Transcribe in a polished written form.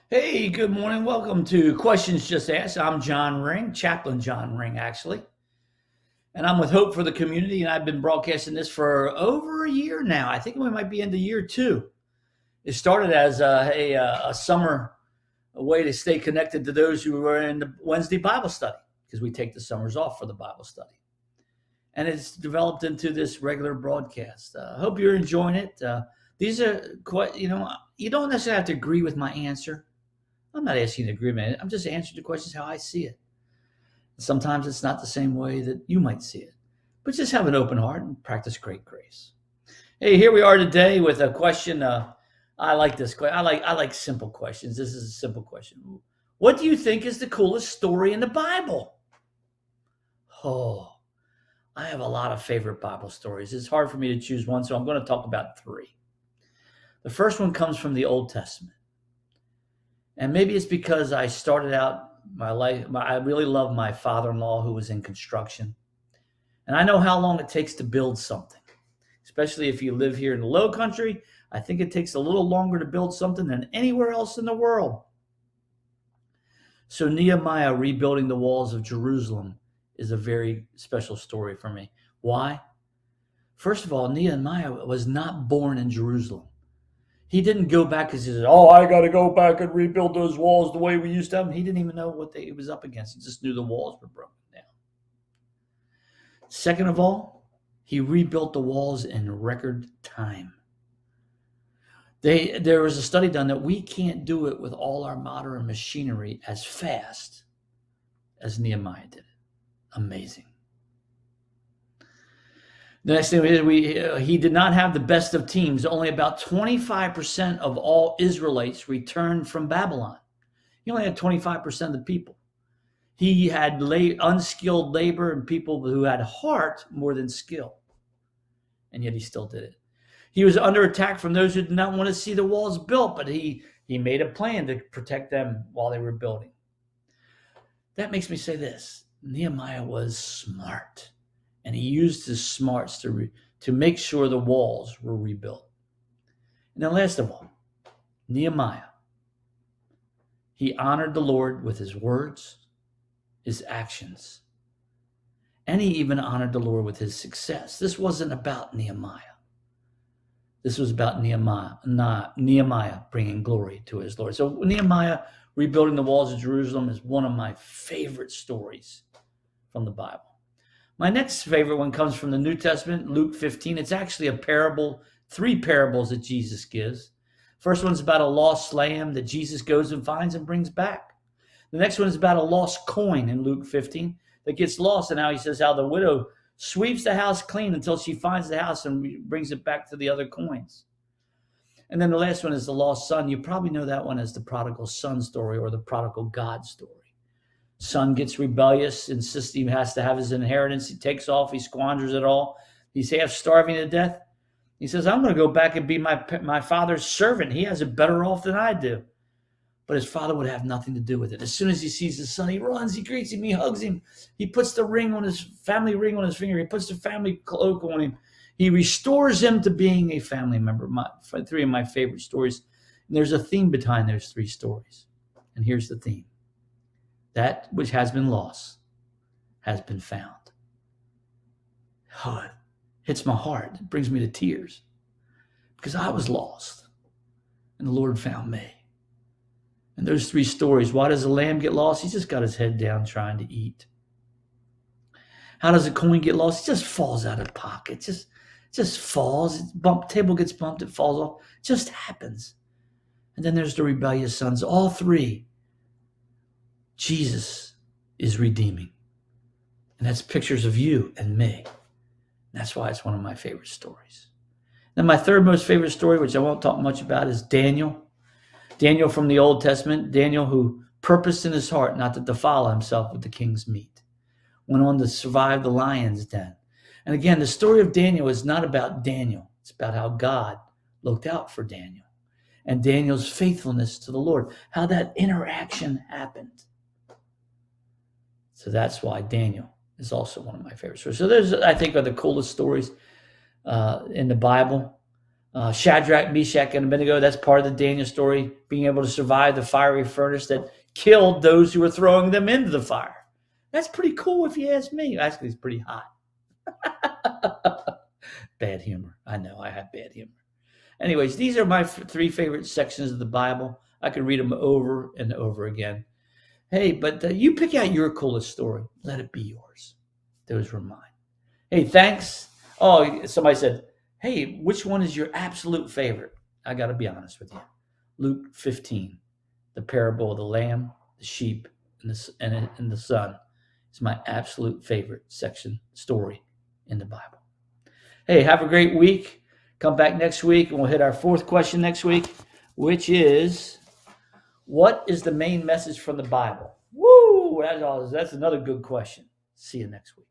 Hey, good morning. Welcome to Questions Just Asked. I'm John Ring, Chaplain John Ring, actually. And I'm with Hope for the Community, and I've been broadcasting this for over a year now. I think we might be into year two. It started as a summer way to stay connected to those who were in the Wednesday Bible study, because we take the summers off for the Bible study. And it's developed into this regular broadcast. I hope you're enjoying it. These are quite, you don't necessarily have to agree with my answer. I'm not asking you to agree, man. I'm just answering the questions how I see it. Sometimes it's not the same way that you might see it, but just have an open heart and practice great grace. Hey, here we are today with a question. I like this question. I like simple questions. This is a simple question. What do you think is the coolest story in the Bible? Oh, I have a lot of favorite Bible stories. It's hard for me to choose one, so I'm going to talk about three. The first one comes from the Old Testament. And maybe it's because I started out my life, I really love my father-in-law who was in construction. And I know how long it takes to build something, especially if you live here in the low country. I think it takes a little longer to build something than anywhere else in the world. So Nehemiah rebuilding the walls of Jerusalem is a very special story for me. Why? First of all, Nehemiah was not born in Jerusalem. He didn't go back because he said, I got to go back and rebuild those walls the way we used to have them. He didn't even know what he was up against. He just knew the walls were broken down. Second of all, he rebuilt the walls in record time. There was a study done that we can't do it with all our modern machinery as fast as Nehemiah did it. Amazing. The next thing he did not have the best of teams. Only about 25% of all Israelites returned from Babylon. He only had 25% of the people. He had unskilled labor and people who had heart more than skill. And yet he still did it. He was under attack from those who did not want to see the walls built, but he made a plan to protect them while they were building. That makes me say this. Nehemiah was smart. And he used his smarts to make sure the walls were rebuilt. And then last of all, Nehemiah. He honored the Lord with his words, his actions, and he even honored the Lord with his success. This wasn't about Nehemiah. This was about Nehemiah bringing glory to his Lord. So Nehemiah rebuilding the walls of Jerusalem is one of my favorite stories from the Bible. My next favorite one comes from the New Testament, Luke 15. It's actually a parable, three parables that Jesus gives. First one's about a lost lamb that Jesus goes and finds and brings back. The next one is about a lost coin in Luke 15 that gets lost, and now he says how the widow sweeps the house clean until she finds the house and brings it back to the other coins. And then the last one is the lost son. You probably know that one as the prodigal son story or the prodigal God story. Son gets rebellious, insists he has to have his inheritance. He takes off, he squanders it all. He's half starving to death. He says, I'm going to go back and be my father's servant. He has it better off than I do. But his father would have nothing to do with it. As soon as he sees his son, he runs, he greets him, he hugs him. He puts the family ring on his finger. He puts the family cloak on him. He restores him to being a family member. Three of my favorite stories. And there's a theme behind those three stories. And here's the theme. That which has been lost has been found. Oh, it hits my heart. It brings me to tears because I was lost and the Lord found me. And those three stories, why does the lamb get lost? He just got his head down trying to eat. How does a coin get lost? It just falls out of the pocket. It just falls. Table gets bumped. It falls off. It just happens. And then there's the rebellious sons. All three. Jesus is redeeming. And that's pictures of you and me. And that's why it's one of my favorite stories. Then my third most favorite story, which I won't talk much about, is Daniel. Daniel from the Old Testament. Daniel who purposed in his heart not to defile himself with the king's meat. Went on to survive the lion's den. And again, the story of Daniel is not about Daniel. It's about how God looked out for Daniel. And Daniel's faithfulness to the Lord. How that interaction happened. So that's why Daniel is also one of my favorite stories. So those, I think, are the coolest stories in the Bible. Shadrach, Meshach, and Abednego, that's part of the Daniel story, being able to survive the fiery furnace that killed those who were throwing them into the fire. That's pretty cool if you ask me. Actually, it's pretty hot. Bad humor. I know, I have bad humor. Anyways, these are my three favorite sections of the Bible. I could read them over and over again. Hey, but you pick out your coolest story. Let it be yours. Those were mine. Hey, thanks. Oh, somebody said, hey, which one is your absolute favorite? I got to be honest with you. Luke 15, the parable of the lamb, the sheep, and the son is my absolute favorite story in the Bible. Hey, have a great week. Come back next week, and we'll hit our fourth question next week, which is, what is the main message from the Bible? Woo! That's another good question. See you next week.